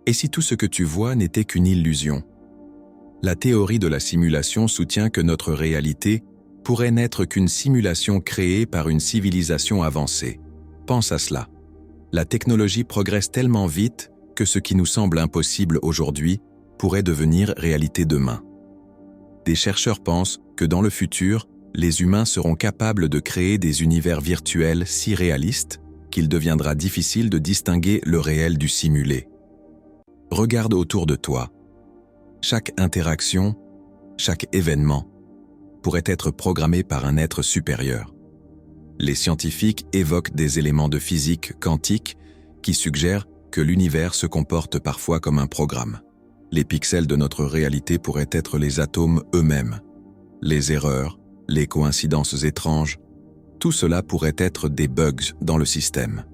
Et si tout ce que tu vois n'était qu'une illusion? La théorie de la simulation soutient que notre réalité pourrait n'être qu'une simulation créée par une civilisation avancée. Pense à cela. La technologie progresse tellement vite que ce qui nous semble impossible aujourd'hui pourrait devenir réalité demain. Des chercheurs pensent que dans le futur, les humains seront capables de créer des univers virtuels si réalistes qu'il deviendra difficile de distinguer le réel du simulé. Regarde autour de toi. Chaque interaction, chaque événement pourrait être programmé par un être supérieur. Les scientifiques évoquent des éléments de physique quantique qui suggèrent que l'univers se comporte parfois comme un programme. Les pixels de notre réalité pourraient être les atomes eux-mêmes. Les erreurs, les coïncidences étranges, tout cela pourrait être des bugs dans le système.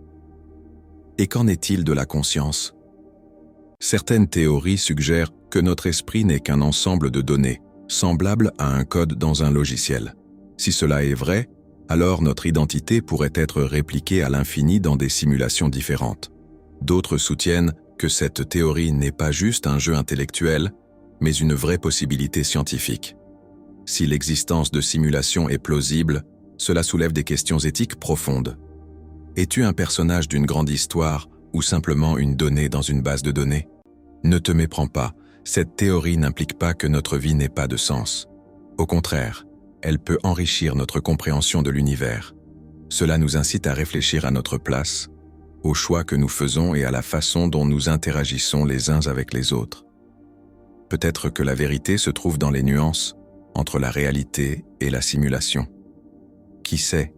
Et qu'en est-il de la conscience? Certaines théories suggèrent que notre esprit n'est qu'un ensemble de données, semblable à un code dans un logiciel. Si cela est vrai, alors notre identité pourrait être répliquée à l'infini dans des simulations différentes. D'autres soutiennent que cette théorie n'est pas juste un jeu intellectuel, mais une vraie possibilité scientifique. Si l'existence de simulations est plausible, cela soulève des questions éthiques profondes. Es-tu un personnage d'une grande histoire ou simplement une donnée dans une base de données? Ne te méprends pas, cette théorie n'implique pas que notre vie n'ait pas de sens. Au contraire, elle peut enrichir notre compréhension de l'univers. Cela nous incite à réfléchir à notre place, aux choix que nous faisons et à la façon dont nous interagissons les uns avec les autres. Peut-être que la vérité se trouve dans les nuances entre la réalité et la simulation. Qui sait?